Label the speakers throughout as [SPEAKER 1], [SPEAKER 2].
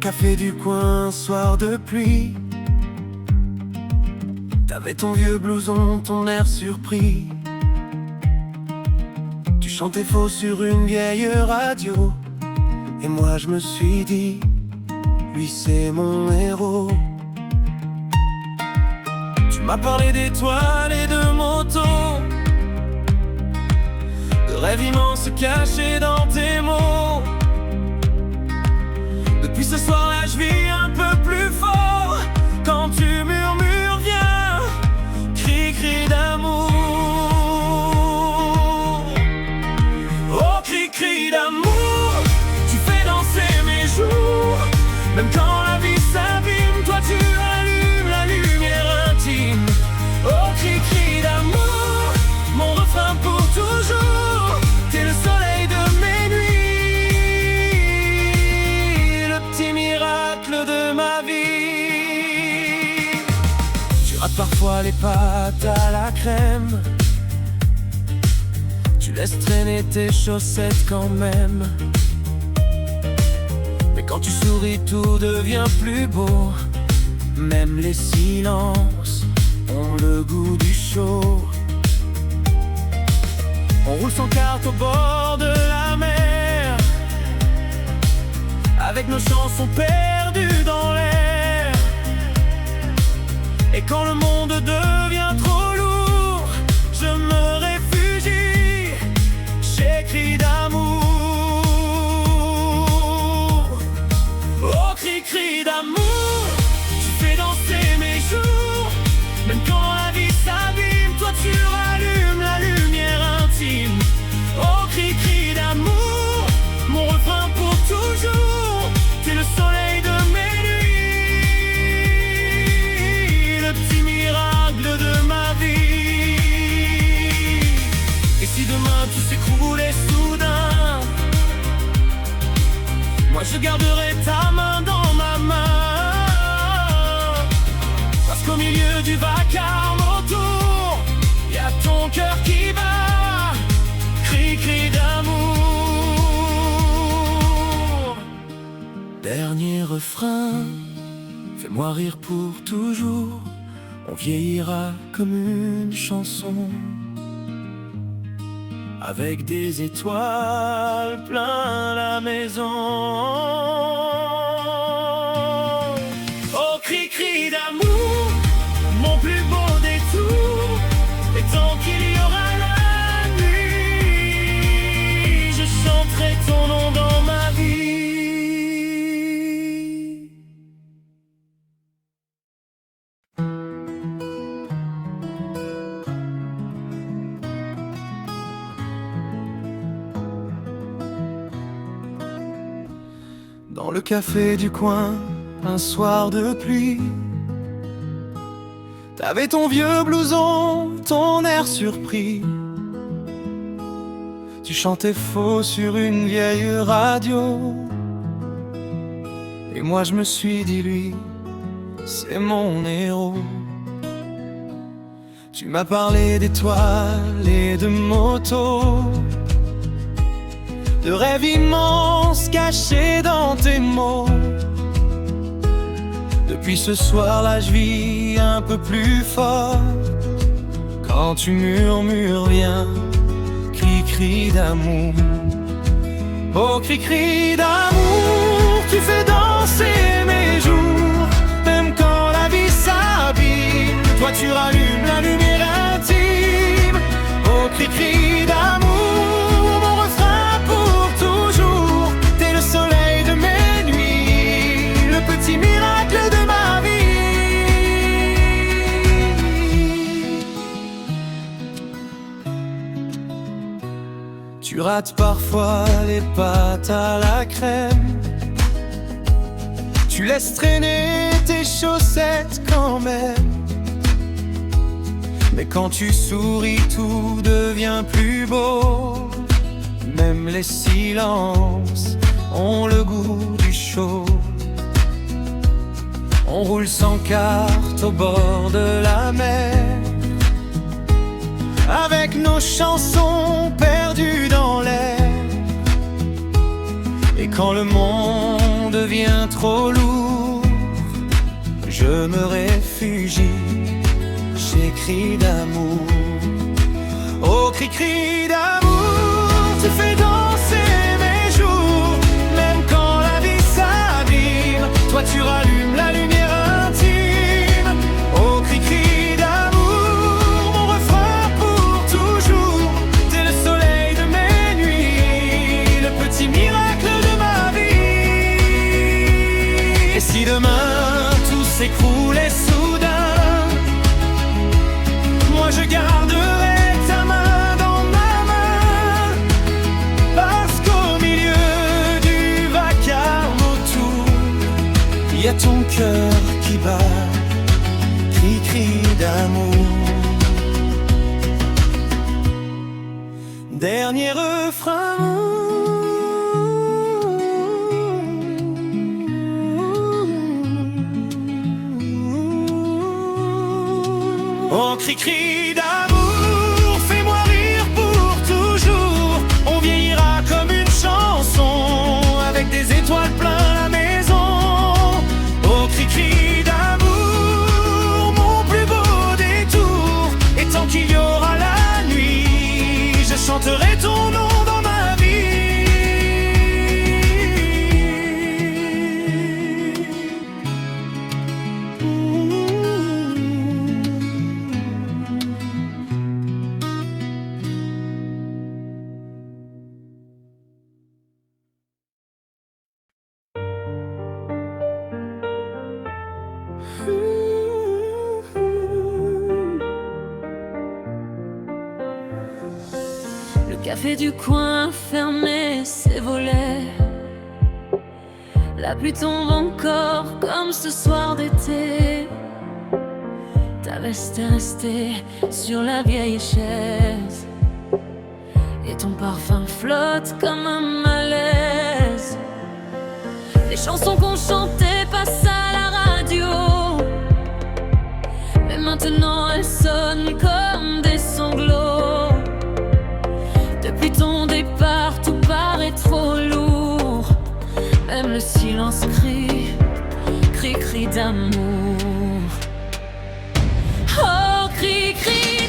[SPEAKER 1] café du coin, soir de pluie. T'avais ton vieux blouson, ton air surpris. Tu chantais faux sur une vieille radio. Et moi je me suis dit, lui c'est mon héros. Tu m'as parlé d'étoiles et de motos, de rêves immenses cachés dans tes mots. Depuis ce soir-là je vis un peu plus fort. Quand tu murmures viens, cri cri d'amour. Oh cri cri d'amour, tu fais danser mes jours. Même quand la vie s'abîme, toi tu allumes la lumière intime. Oh cri cri d'amour, mon refrain pour toujours. T'es le soleil de mes nuits, le petit miracle de ma vie. Tu rates parfois les pâtes à la crème, tu laisses traîner tes chaussettes quand même. Mais quand tu souris tout devient plus beau. Même les silences ont le goût du chaud. On roule sans carte au bord de la mer, avec nos chansons perdues dans l'air. Et quand le monde devient trop lourd, je me réfugie chez Cri d'amour. Oh cri cri d'amour, tu fais danser mes jours. Même quand la vie s'abîme, toi tu rallumes la lumière intime. Oh cri cri d'amour, mon refrain pour toujours. T'es le soleil de mes nuits, le petit miracle de ma vie. Et si demain tout s'écroulait soudain, moi je garderai ta main dans ma main. Parce qu'au milieu du vacarme autour, y a ton cœur qui bat, cri cri d'amour. Dernier refrain, fais-moi rire pour toujours. On vieillira comme une chanson, avec des étoiles plein la maison. Oh cri cri d'amour, mon plus beau détour. Et tant qu'il y aura la nuit, je chanterai ton nom dans ma vie. Dans le café du coin, un soir de pluie, t'avais ton vieux blouson, ton air surpris. Tu chantais faux sur une vieille radio. Et moi je me suis dit lui, c'est mon héros. Tu m'as parlé d'étoiles et de motos, de rêves immenses cachés dans tes mots. Depuis ce soir-là, je vis un peu plus fort. Quand tu murmures, viens, cri cri d'amour. Oh cri cri d'amour, tu fais danser mes jours. Même quand la vie s'abîme, toi tu rallumes la lumière intime. Oh cri cri d'amour, miracle de ma vie. Tu rates parfois les pâtes à la crème, tu laisses traîner tes chaussettes quand même. Mais quand tu souris tout devient plus beau. Même les silences ont le goût du chaud. On roule sans carte au bord de la mer, avec nos chansons perdues dans l'air. Et quand le monde devient trop lourd, je me réfugie chez cris d'amour. Oh, cri d'amour, tu fais danser mes jours, même quand la vie s'abîme, toi tu rallumes la lumière intime. Oh, cri d'amour, mon refrain pour toujours, t'es le soleil de mes nuits, le petit miracle de ma vie. Et si demain tout s'écroulait soudain, moi je garderai ta main dans ma main, parce qu'au milieu du vacarme autour, il y a ton cœur qui bat, cri d'amour. Dernier refrain. Oh, cri d'amour, fais-moi rire pour toujours. On vieillira comme une chanson, avec des étoiles plein la maison. Oh, cri d'amour, mon plus beau détour. Et tant qu'il y aura la nuit, je chanterai ton nom dans ma vie.
[SPEAKER 2] Le café du coin fermé ses volets, la pluie tombe encore comme ce soir d'été. Ta veste est restée sur la vieille chaise, et ton parfum flotte comme un malaise. Les chansons qu'on chantait passent à la radio, mais maintenant elles sonnent comme des sanglots. Depuis ton départ, tout paraît trop lourd, même le silence crie d'amour. Oh, cri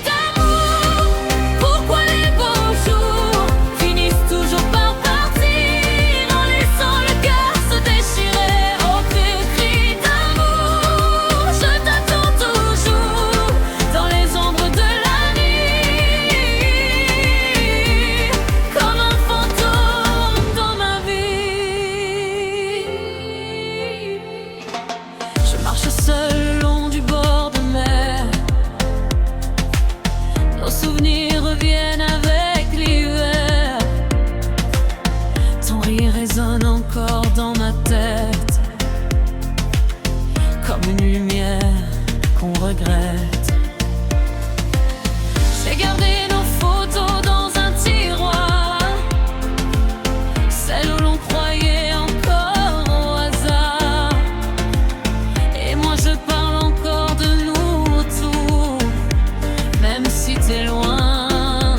[SPEAKER 2] d'amour, pourquoi les beaux jours finissent toujours par partir en laissant le cœur se déchirer. Oh, cri d'amour, je t'attends toujours dans les ombres de la nuit, comme un fantôme dans ma vie. Je marche seul le long du bord de mer, nos souvenirs reviennent avec l'hiver. Ton rire résonne encore dans ma tête, comme une lumière qu'on regrette. J'ai gardé nos photos dans un tiroir, celles où l'on croyait encore au hasard. Et moi je parle encore de nous autour, même si t'es loin,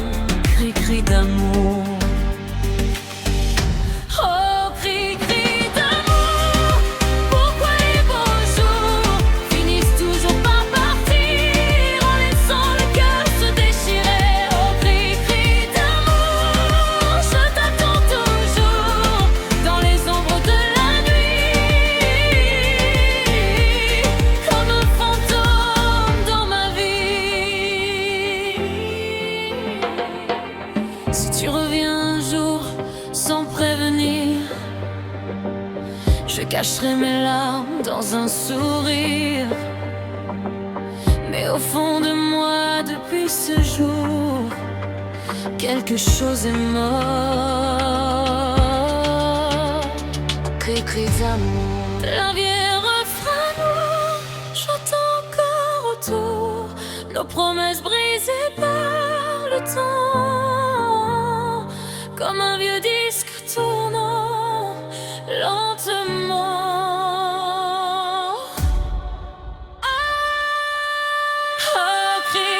[SPEAKER 2] cri d'amour. Oh, cri d'amour, pourquoi les beaux jours finissent toujours par partir en laissant le cœur se déchirer. Oh, cri d'amour, je t'attends toujours dans les ombres de la nuit, comme un fantôme dans ma vie. Si tu reviens un jour sans prévenir, je cacherai mes larmes dans un sourire. Mais au fond de moi, depuis ce jour, quelque chose est mort. Cri d'amour, la vieille refrain noir chante encore autour, nos promesses brisées par le temps, comme un vieux disque tournant lentement. Oh, cri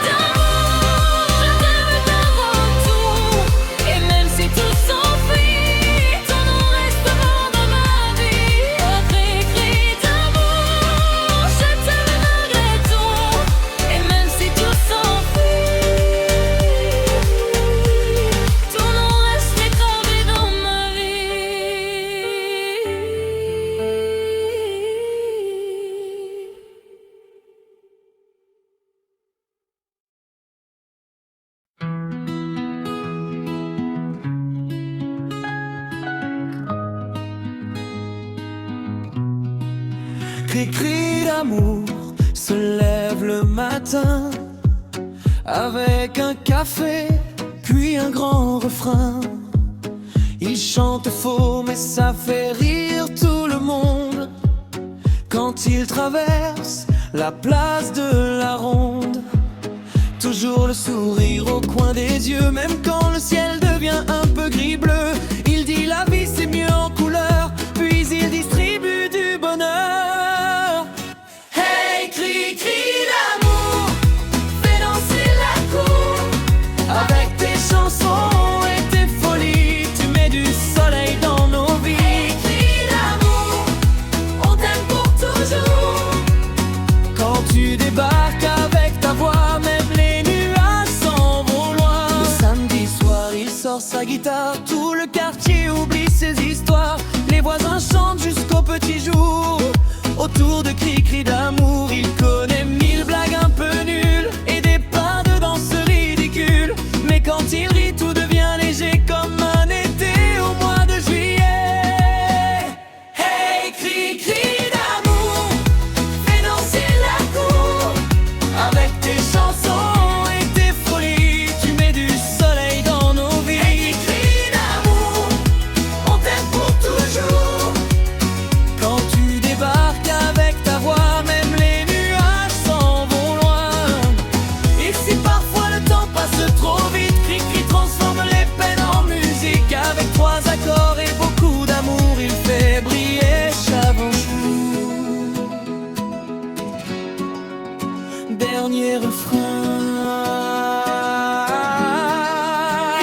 [SPEAKER 2] d'amour, je t'aime d'avant tout, et même si tout s'enfuit, ton nom restera dans ma vie.
[SPEAKER 1] cri-cri d'amour se lève le matin avec un café, puis un grand refrain. Il chante faux mais ça fait rire tout le monde quand il traverse la place de la Ronde. Toujours le sourire au coin des yeux, même quand le ciel devient un peu gris-bleu. Il dit la vie c'est mieux en couleur, puis il distribue du bonheur. Hey, cri-cri d'amour, fais danser la cour. Avec tes chansons et tes folies, tu mets du soleil dans nos vies. Hey, cri d'amour, on t'aime pour toujours. Quand tu débarques avec ta voix, même les nuages s'en vont loin. Le samedi soir, il sort sa guitare, tout le quartier oublie ses histoires. Les voisins chantent jusqu'au petit jour. Autour de cri-cri d'amour, il connaît 1000 blagues un peu nulles et des pas de danse ridicules. Mais quand il rit, tout devient léger comme un été au mois de juillet. Hey, cri-cri d'amour, fais danser la cour. Avec tes chansons et tes folies, tu mets du soleil dans nos vies. Hey, cri d'amour, on t'aime pour toujours. Quand tu débarques avec ta voix, même les nuages s'en vont loin. Et si parfois le temps passe trop vite, cri-cri transforme les peines en musique. Avec 3 accords et beaucoup d'amour, il fait briller Chavonchou. Dernier refrain.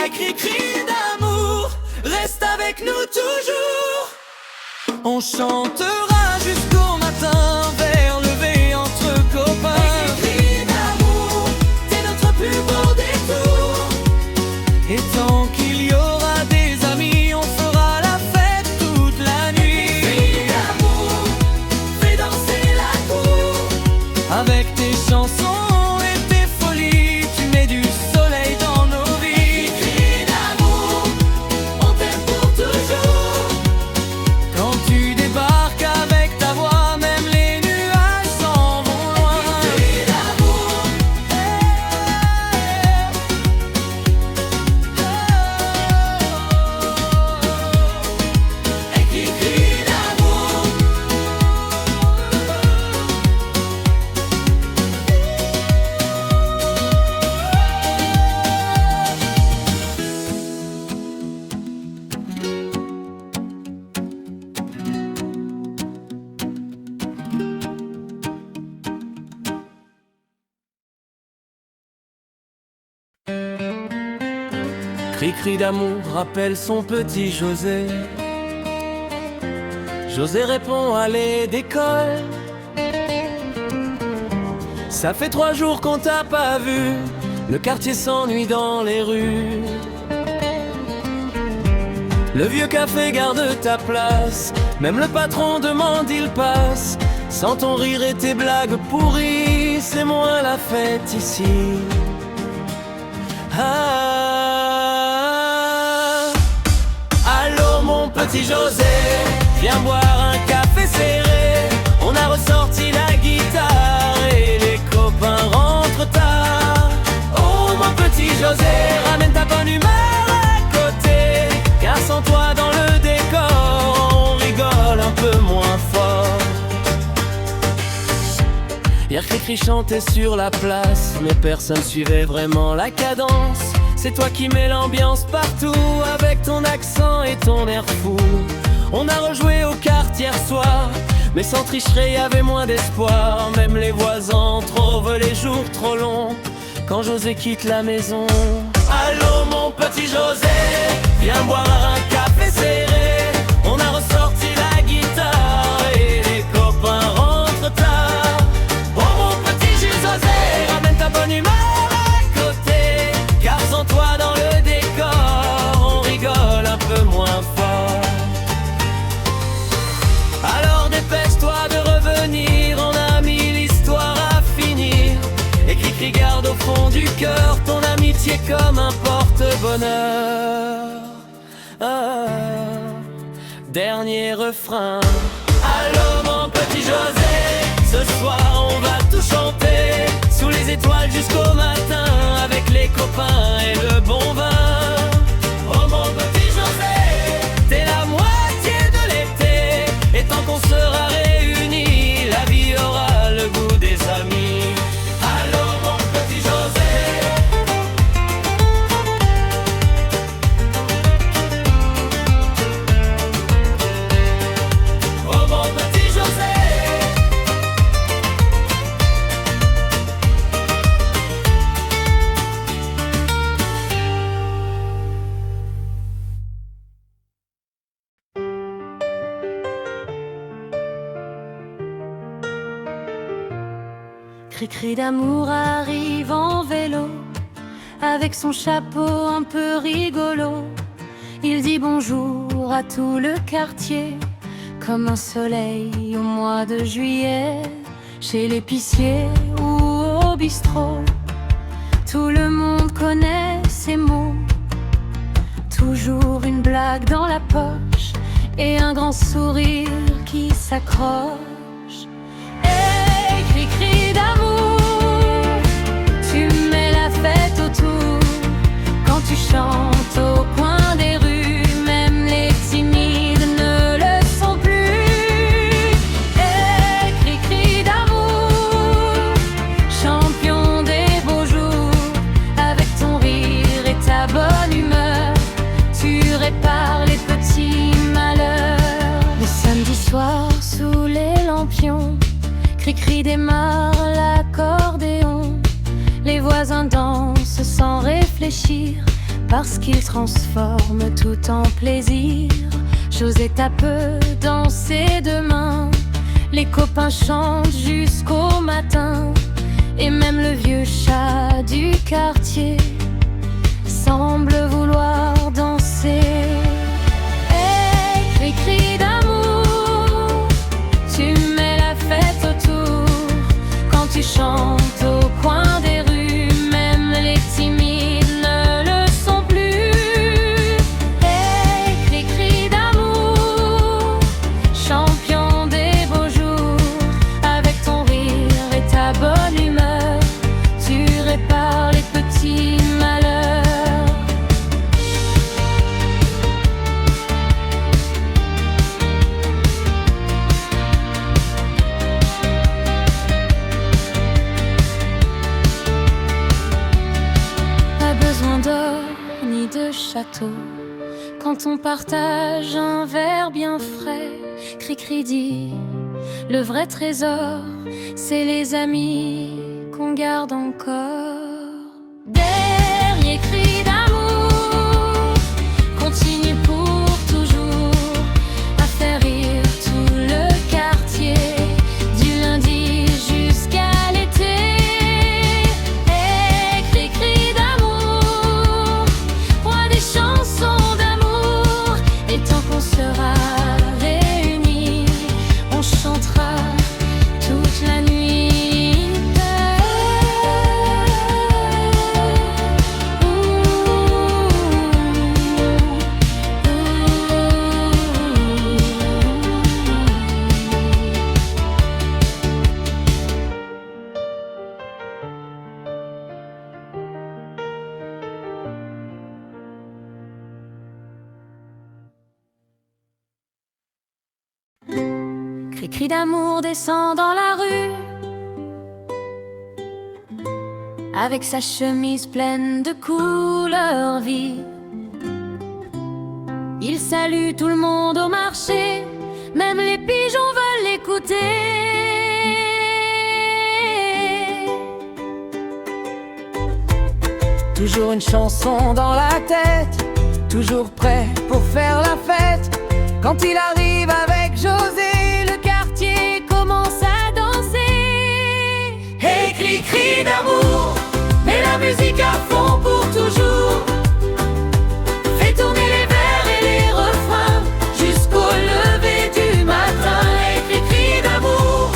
[SPEAKER 1] Et cri-cri d'amour, reste avec nous toujours. On chantera jusqu'au matin, vers levé entre copains. Et cri d'amour, c'est notre plus beau détour. Et tant qu'il y aura des amis, on fera la fête toute la nuit. Et cri d'amour, fais danser la cour. Avec tes chansons et tes folies, tu mets du soleil dans nos vies. Et cri d'amour, on t'aime pour toujours. Quand tu débarques avec ta voix, même les nuages s'en vont loin. Et cri d'amour, et cri d'amour. Cri-cri d'amour rappelle son petit José. José répond allez d'école. Ça fait 3 jours qu'on t'a pas vu, le quartier s'ennuie dans les rues. Le vieux café garde ta place, même le patron demande il passe. Sans ton rire et tes blagues pourries, c'est moins la fête ici. Ah, allô mon petit José, viens boire un café serré. On a ressorti la guitare et les copains rentrent tard. Oh mon petit José, ramène ta bonne humeur à côté, car sans toi dans le décor, on rigole un peu moins fort. Hier Cri-Cri chantait sur la place, mais personne suivait vraiment la cadence. C'est toi qui mets l'ambiance partout, avec ton accent et ton air fou. On a rejoué aux cartes hier soir, mais sans tricherie, y avait moins d'espoir. Même les voisins trouvent les jours trop longs quand José quitte la maison. Allô mon petit José, viens boire un café serré. On a ressorti la guitare et les copains rentrent tard. Oh mon petit José, ramène ta bonne humeur à côté, car sans toi dans le décor, on rigole un peu moins fort. Alors dépêche-toi de revenir, on a mis l'histoire à finir. Et Cri-Cri garde au fond du cœur ton amitié comme un porte-bonheur. Dernier refrain. Allô mon petit José, Ce soir on va tout chanter, sous les étoiles jusqu'au matin, avec les copains et le bon vin. Oh mon petit José, t'es la moitié de l'été, et tant qu'on sera réunis, la vie aura le goût des amis. Allô mon petit José. Oh mon petit José.
[SPEAKER 2] Cri-cri d'amour arrive en vélo, avec son chapeau un peu rigolo. Il dit bonjour à tout le quartier, comme un soleil au mois de juillet. Chez l'épicier ou au bistrot, tout le monde connaît ces mots. Toujours une blague dans la poche et un grand sourire qui s'accroche. Hey, cri-cri d'amour, tu mets la fête autour. Quand tu chantes au coin des rues, même les timides ne le sont plus. Hey, cri-cri d'amour, champion des beaux jours. Avec ton rire et ta bonne humeur, tu répares les petits malheurs. Le samedi soir sous les lampions, cri-cri démarre l'accordéon. Les voisins dansent sans réfléchir, parce qu'ils transforment tout en plaisir. José tape dans ses deux mains, les copains chantent jusqu'au matin. Et même le vieux chat du quartier semble vouloir danser. Hey, cri-cri d'amour, tu mets la fête autour. Quand tu chantes au coin des rues, même les timides ne le sont plus. Hey, cri-cri d'amour, champion des beaux jours. Avec ton rire et ta bonne humeur, tu répares les petits malheurs. Pas besoin d'or ni de château, quand on partage un verre bien frais. Cri-cri dit, le vrai trésor, c'est les amis qu'on garde encore. Dernier cri d'amour, continue pour toujours à faire rire tout le quartier, du lundi jusqu'à l'été. Et cri-cri d'amour, roi des chansons d'amour. Et tant qu'on sera réunis, on chantera toute la nuit. Cri-cri d'amour descend dans la rue, avec sa chemise pleine de couleurs vives. Il salue tout le monde au marché, même les pigeons veulent l'écouter.
[SPEAKER 3] Toujours une chanson dans la tête, toujours prêt pour faire la fête. Quand il arrive avec José, le quartier commence à danser.
[SPEAKER 1] Hey, cri-cri d'amour, mets la musique à fond pour toujours. Fais tourner les vers et les refrains jusqu'au lever du matin. Hey, cri-cri d'amour,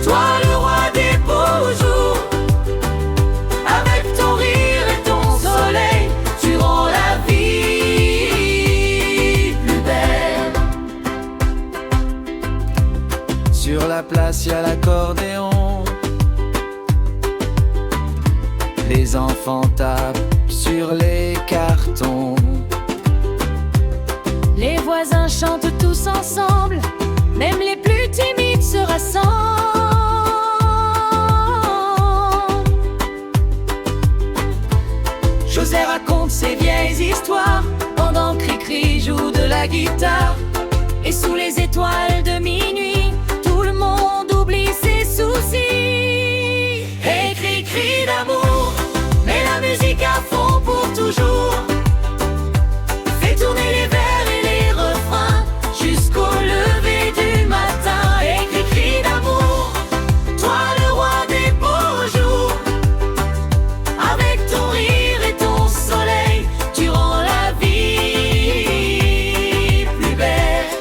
[SPEAKER 1] toi le roi des beaux jours. Avec ton rire et ton soleil, tu rends la vie plus belle.
[SPEAKER 3] Sur la place, y a l'accordéon. Les enfants tapent sur les cartons.
[SPEAKER 2] Les voisins chantent tous ensemble, même les plus timides se rassemblent.
[SPEAKER 3] José raconte ses vieilles histoires pendant que Cricri joue de la guitare.
[SPEAKER 2] Et sous les étoiles de minuit, tout le monde oublie ses soucis.
[SPEAKER 3] Et Cricri d'amour, met la musique à fond pour toujours. Fais tourner les vers et les refrains jusqu'au lever du matin. Et Cricri d'amour, toi le roi des beaux jours. Avec ton rire et ton soleil, tu rends la vie plus belle.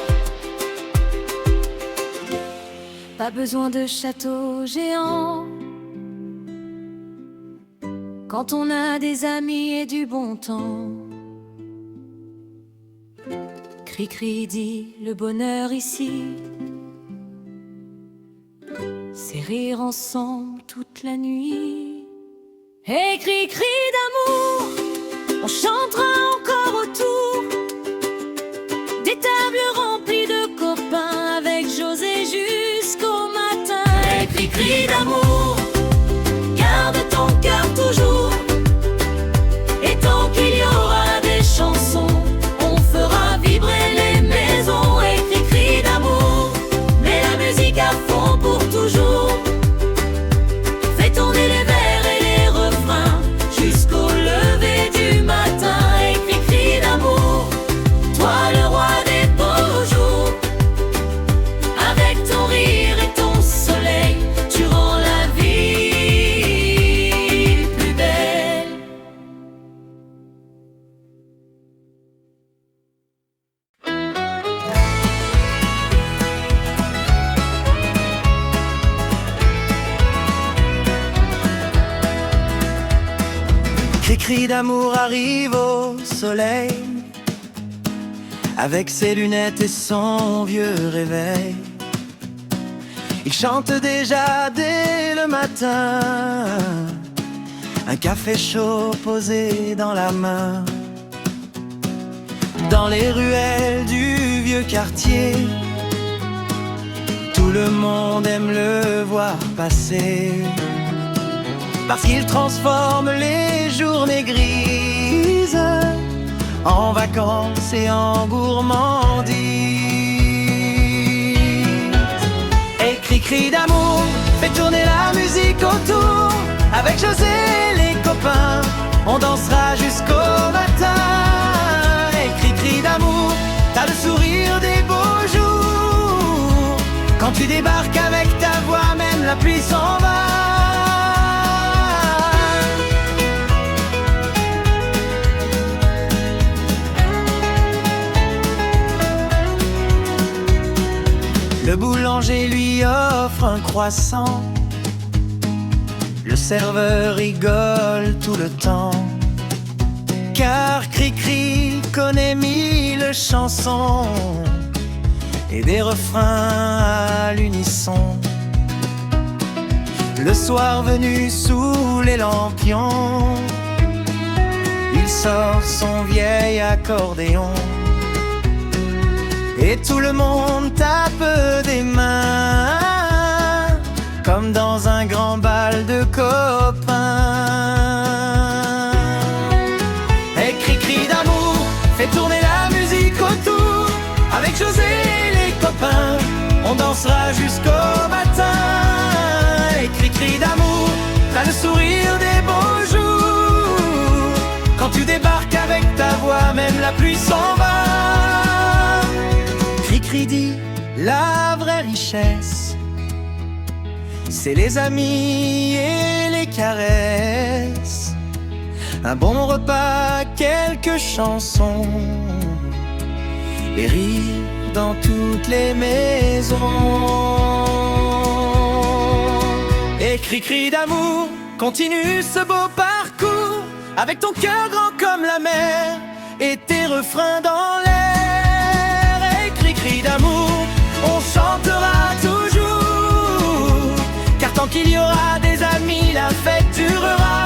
[SPEAKER 2] Pas besoin de château géant quand on a des amis et du bon temps. Cricri dit le bonheur ici, c'est rire ensemble toute la nuit. Et Cricri d'amour, on chantera encore autour des tables remplies de copains avec José jusqu'au matin.
[SPEAKER 3] Et Cricri d'amour, garde ton cœur toujours. Et tant qu'il y aura des chansons, on fera vibrer les maisons. Et Cricri d'amour, mets la musique à fond pour toujours. Fais tourner les vers et les refrains jusqu'au lever du matin. Et Cricri d'amour, toi le roi des beaux jours. Avec ton rire et ton soleil, tu rends la vie plus belle.
[SPEAKER 1] Cricri d'amour arrive au soleil, avec ses lunettes et son vieux réveil. Il chante déjà dès le matin, un café chaud posé dans la main. Dans les ruelles du vieux quartier, tout le monde aime le voir passer, parce qu'il transforme les journées grises en vacances et en gourmandise. Et Cricri d'amour, fait tourner la musique autour. Avec José et les copains, on dansera jusqu'au matin. Et Cricri d'amour, t'as le sourire des beaux jours. Quand tu débarques avec ta voix, même la pluie s'en va. Le boulanger lui offre un croissant, le serveur rigole tout le temps, car Cricri connaît 1000 chansons et des refrains à l'unisson. Le soir venu sous les lampions, il sort son vieil accordéon. Et tout le monde tape des mains, comme dans un grand bal de copains. Et Cricri d'amour, fait tourner la musique autour. Avec José et les copains, on dansera jusqu'au matin. Et Cricri d'amour, t'as le sourire des beaux jours. Quand tu débarques avec ta voix, même la pluie s'en va. Cricri dit, la vraie richesse, c'est les amis et les caresses. Un bon repas, quelques chansons, et rire dans toutes les maisons. Et Cricri d'amour, continue ce beau parcours, avec ton cœur grand comme la mer et tes refrains dans l'air. Cricri d'amour, on chantera toujours, car tant qu'il y aura des amis, la fête durera.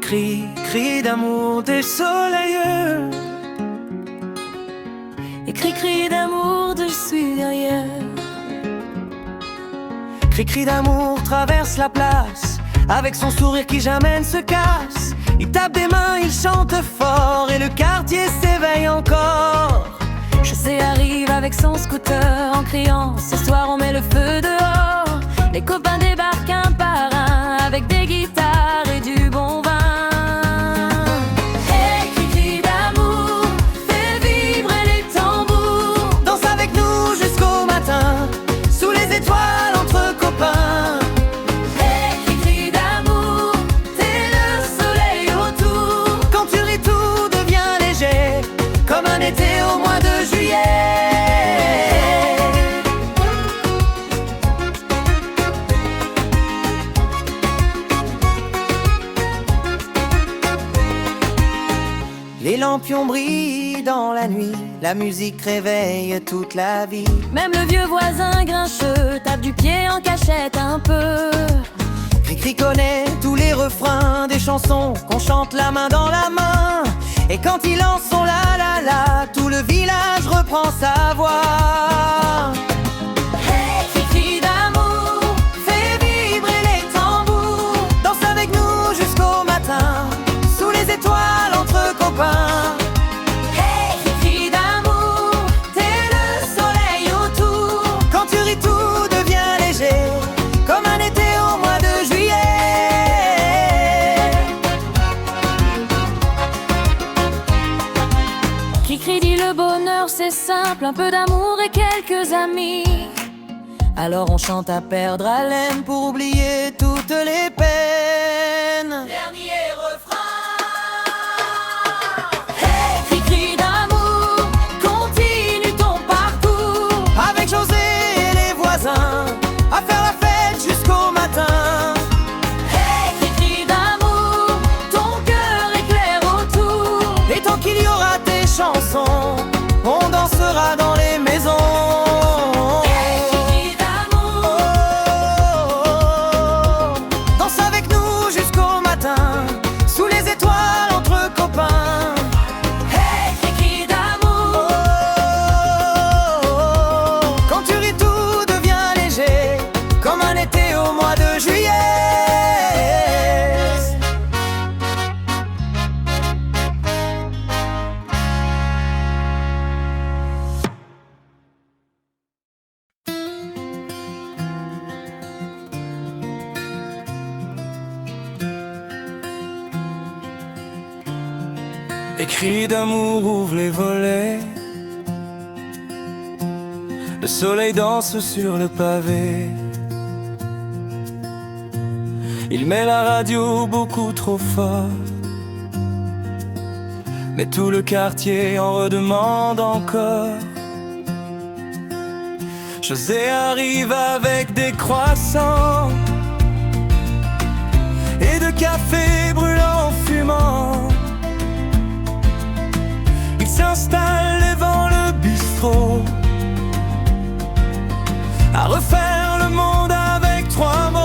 [SPEAKER 1] Cri, cri d'amour des soleilleux,
[SPEAKER 2] Et cri-cri d'amour dessus derrière.
[SPEAKER 1] cri, cri d'amour traverse la place, avec son sourire qui jamais ne se casse. Il tape des mains, il chante fort, et le quartier s'éveille encore.
[SPEAKER 2] José arrive avec son scooter en criant: ce soir on met le feu dehors. Les copains débarquent un par un avec des guitares et du bon vin. Et cri-cri d'amour fait vibrer les tambours.
[SPEAKER 1] Danse avec nous jusqu'au matin, sous les étoiles entre copains.
[SPEAKER 2] Et cri-cri d'amour, t'es le soleil autour.
[SPEAKER 1] Quand tu ris tout devient léger, comme un été au mois de juillet. Les lampions brillent dans la nuit, la musique réveille toute la vie.
[SPEAKER 2] Même le vieux voisin grincheux tape du pied en cachette un peu.
[SPEAKER 1] Cri-cri connaît tous les refrains des chansons qu'on chante la main dans la main. Et quand il lance son la la la, tout le village reprend sa voix.
[SPEAKER 2] Hey, cri-cri d'amour,
[SPEAKER 1] Fais vibrer les tambours, danse avec nous jusqu'au matin, sous les étoiles entre copains.
[SPEAKER 2] hey, cri-cri d'amour,
[SPEAKER 1] T'es le soleil autour, quand tu ris tout devient léger, comme un été au mois de juillet.
[SPEAKER 2] cri-cri dit le bonheur c'est simple, un peu d'amour et quelques amis.
[SPEAKER 3] Alors on chante à perdre haleine pour oublier toutes les peines.
[SPEAKER 2] Dernier refrain.
[SPEAKER 3] Hey, cri-cri d'amour, continue ton parcours. Avec José et les voisins, à faire la fête jusqu'au matin.
[SPEAKER 2] Hey, cri-cri d'amour, ton cœur éclaire autour.
[SPEAKER 3] Et tant qu'il y aura des chansons, on dansera dans les maisons.
[SPEAKER 1] Les cris d'amour ouvrent les volets. Le soleil danse sur le pavé. Il met la radio beaucoup trop fort, mais tout le quartier en redemande encore. José arrive avec des croissants et de café brûlant fumant. Il s'installe devant le bistrot, à refaire le monde avec 3 mots.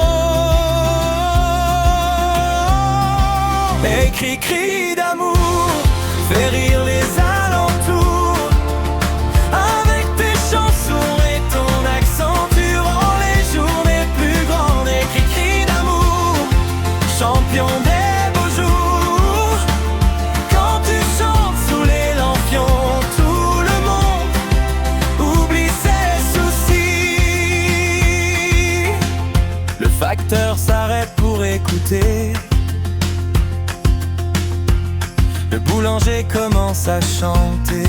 [SPEAKER 1] Et cri-cri d'amour fait rire les alentours, avec tes chansons et ton accent tu rends les journées plus grandes. Et cri-cri d'amour, champion des beaux jours, quand tu chantes sous les lampions, tout le monde oublie ses soucis. Le facteur s'arrête pour écouter. Le boulanger commence à chanter.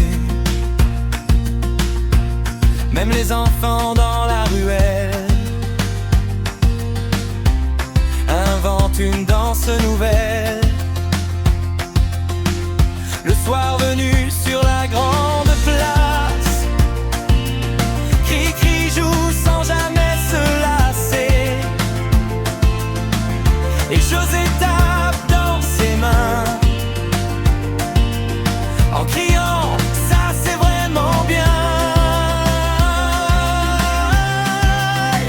[SPEAKER 1] Même les enfants dans la ruelle inventent une danse nouvelle. Le soir venu sur la grande place, Cri-Cri joue sans jamais se lasser. Et José tape dans ses mains en criant, ça c'est vraiment bien.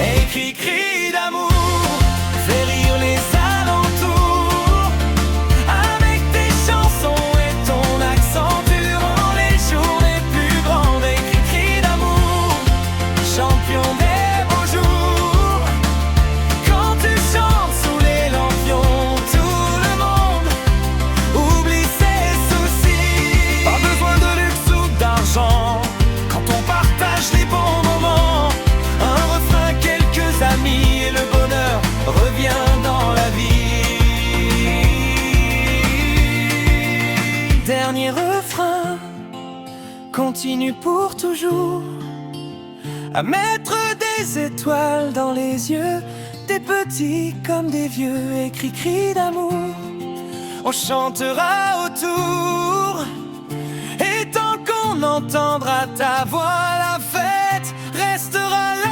[SPEAKER 1] Et cri-cri d'amour fait rire les alentours, avec tes chansons et ton accent tu rends les journées plus grandes. Et cri-cri d'amour, champion des beaux jours, quand tu chantes sous les lampions, tout le monde oublie ses soucis. Pas besoin de luxe ou d'argent quand on partage les bons moments. Un refrain, quelques amis et le bonheur revient dans la vie. Dernier refrain, continue pour toujours à mettre des étoiles dans les yeux des petits comme des vieux. Et cri-cri d'amour, on chantera autour. Et tant qu'on entendra ta voix, la fête restera là.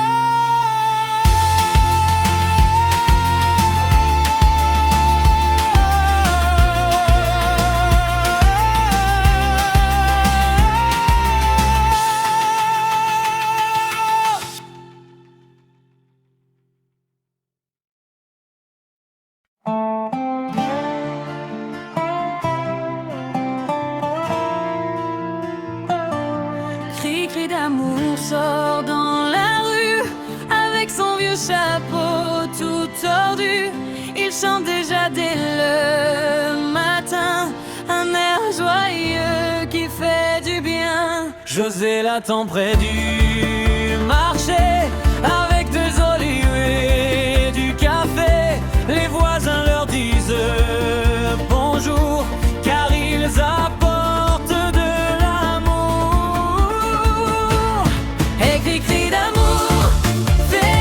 [SPEAKER 2] Cri-cri d'amour sort dans la rue avec son vieux chapeau tout tordu. Il chante déjà dès le matin un air joyeux qui fait du bien.
[SPEAKER 1] José l'attend près du marché avec 2 olives et du café. Les voisins leur disent bonjour car ils apportent de l'amour.
[SPEAKER 2] Et cri-cri d'amour fait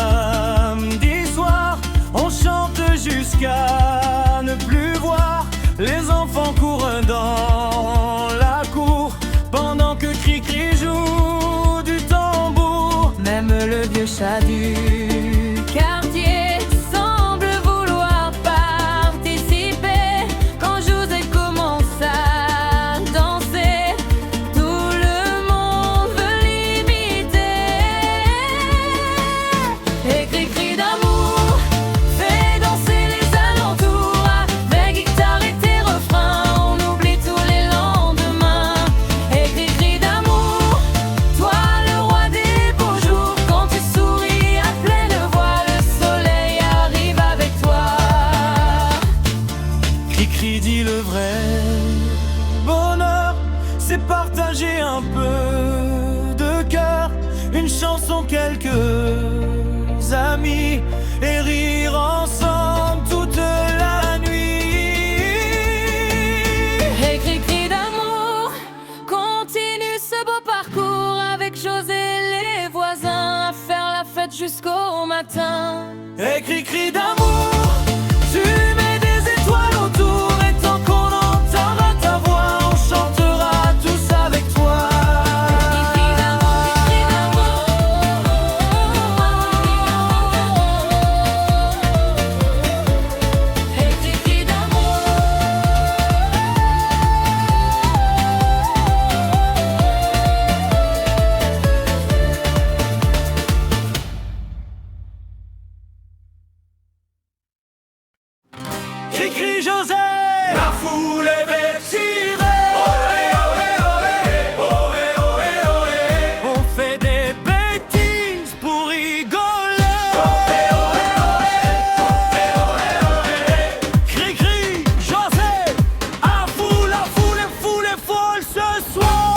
[SPEAKER 1] samedi soir, on chante jusqu'à ne plus voir. Les enfants courent dans la cour pendant que Cri-Cri joue du tambour.
[SPEAKER 3] Même le vieux chat du quartier semble vouloir participer. Quand José commence à danser, tout le monde veut l'imiter. Et Cri-Cri d'amour fait danser les alentours. Avec guitare et tes refrains, on oublie tous les lendemains. Et Cri-Cri d'amour, toi le roi des beaux jours. Quand tu souris à pleine voix, le soleil arrive avec toi.
[SPEAKER 1] Cri-Cri dit le vrai bonheur, c'est partager un peu de cœur, une chanson, quelques amis et rire ensemble toute la nuit.
[SPEAKER 3] Et Cri-Cri d'amour continue ce beau parcours avec José et les voisins à faire la fête jusqu'au matin.
[SPEAKER 1] Et Cri-Cri d'amour, tu mets des étoiles autour, et tant qu'on entendra ta voix, on chantera tous avec toi.
[SPEAKER 3] Cri-Cri d'amour, Cri-Cri d'amour. Et Cri-Cri d'amour.
[SPEAKER 1] Cri-Cri José, la foule est vêtirée. Ohé, ohé, ohé, ohé, ohé, ohé. On fait des bêtises pour rigoler. Ohé, ohé, ohé, ohé, ohé, ohé. Cri-Cri José, la foule est folle ce soir.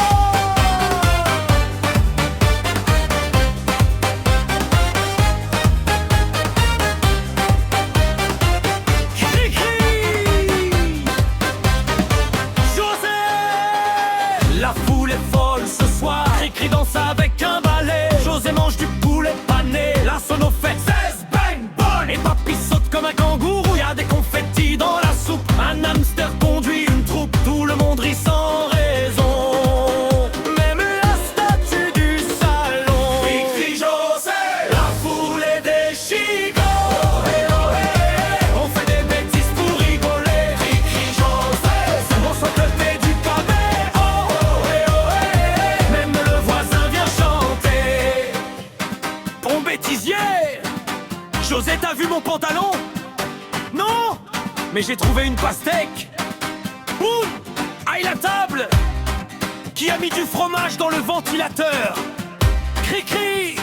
[SPEAKER 1] José, la foule est folle ce soir. Cri-Cri danse avec un balai. José mange du poulet pané. La sono fait 16 bang bang. Et papy saute comme un kangourou. Y a des confettis dans la soupe. Un hamster conduit une troupe. Tout le monde rit sans raison. Même la statue du salon. Cri-Cri José, la foule est des chicots. Ohé, ohé, on fait des bêtises pour rigoler. Cri-Cri José, on saute le thé du cabet. Oh, ohé, ohé, même le voisin vient chanter. Ton bêtisier, José, t'as vu mon pantalon? Non, mais j'ai trouvé une pastèque. Ouh, aïe la table. Qui a mis du fromage dans le ventilateur? Cri-Cri.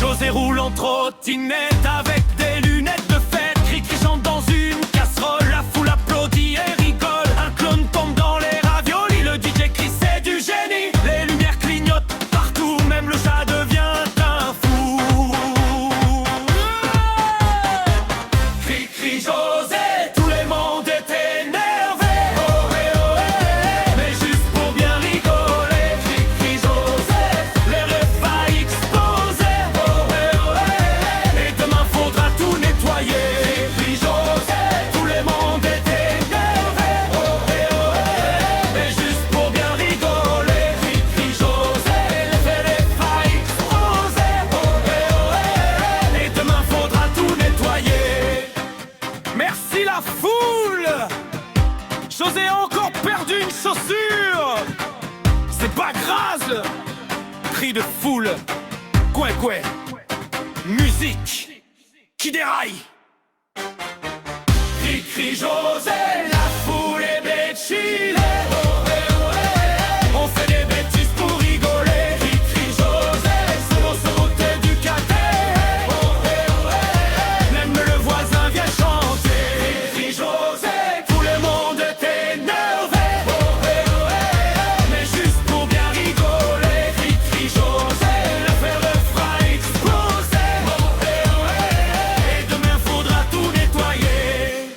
[SPEAKER 1] José roule en trottinette avec des lunettes de fête. Cri-Cri chante dans une casserole, la foule applaudit et rigole. Un clown tombe dans les raviolis, le DJ crie c'est du génie. Les lumières clignotent partout, même le chat devient un fou. Cri-Cri José, tout le monde est énervé. Ohé, ohé, mais juste pour bien rigoler. Cri-Cri José, les refs à exploser. Ohé, ohé, et demain faudra tout nettoyer. Cri-Cri José, tout le monde est énervé. Ohé, ohé, mais juste pour bien rigoler. Cri-Cri José, les refs à exploser. Ohé, ohé, et demain faudra tout nettoyer. Merci la foule. José a encore perdu une chaussure. C'est pas grave. Cri de foule. Coin, coin. Musique qui déraille. Cri-Cri José, la foule est bêtise. Ohé, ohé, on fait des bêtises pour rigoler. Cri-Cri José, se roter du cadet. Ohé, ohé, même le voisin vient chanter. Cri-Cri José, tout le monde est énervé. Ohé, ohé, mais juste pour bien rigoler. Cri-Cri José, l'affaire le fera exploser. Ohé, ohé, et demain faudra tout nettoyer.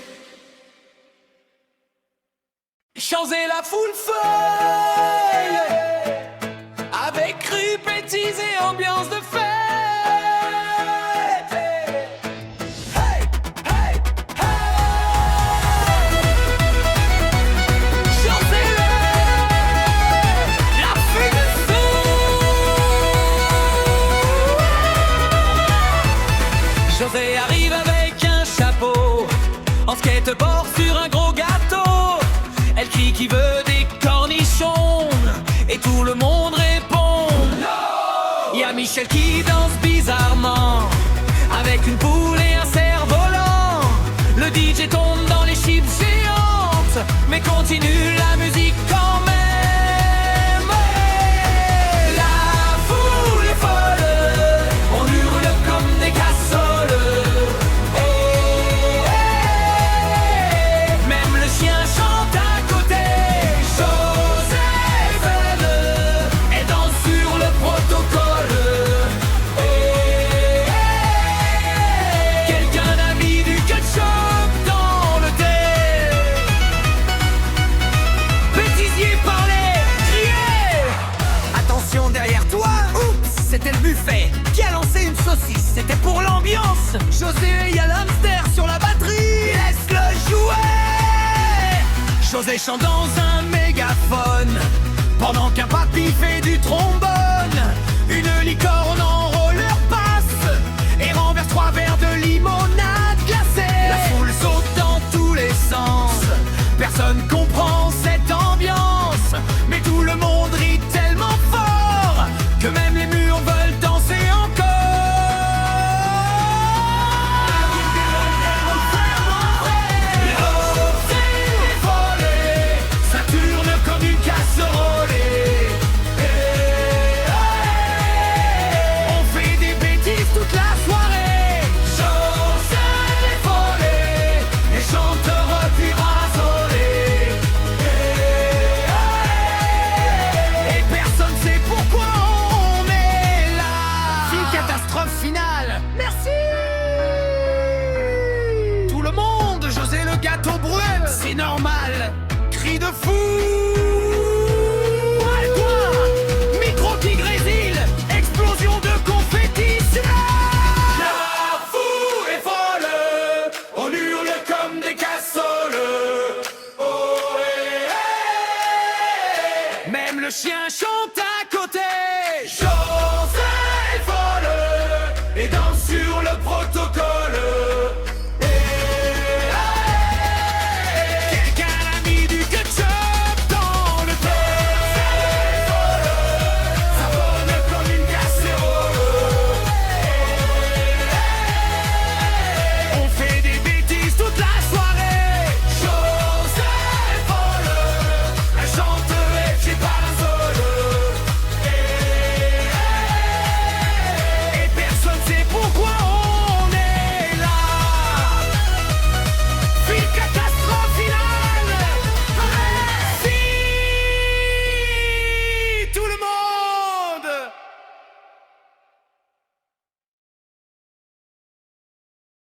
[SPEAKER 1] José la foule folle, avec rue, bêtises et ambiance de fête. José arrive avec un chapeau, en skateboard sur un gros gâteau. Elle crie qui veut des cornichons, et tout le monde répond non. Y a Michel qui danse bizarrement, avec une poule et un cerf-volant. Le DJ tombe dans les chips géantes, mais continue la musique quand même. La foule est folle, on hurle comme des cassoles. Même le chien chante à côté. Joséphine, elle danse sur le protocole. Quelqu'un a mis du ketchup dans le thé. Bêtisier parlait, criait. Attention derrière toi. Oups, c'était le buffet qui a lancé une saucisse. C'était pour l'ambiance. José, y a l'hamster sur la batterie. Laisse-le jouer. José chante dans un mégaphone, pendant qu'un papy fait du trombone. Une licorne en roller passe et renverse 3 verres de limonade glacée. La foule saute dans tous les sens, personne comprend cette ambiance, mais tout le monde rit tellement fort que même les murs veulent danser encore. Ça tourne comme une casserole. On fait des bêtises toute la soirée. José est folle, les chanteurs puis rasolés. Et personne sait pourquoi on est là. Fille catastrophe finale. Merci. Tout le monde, José le gâteau brûle. C'est normal. Cri de fou.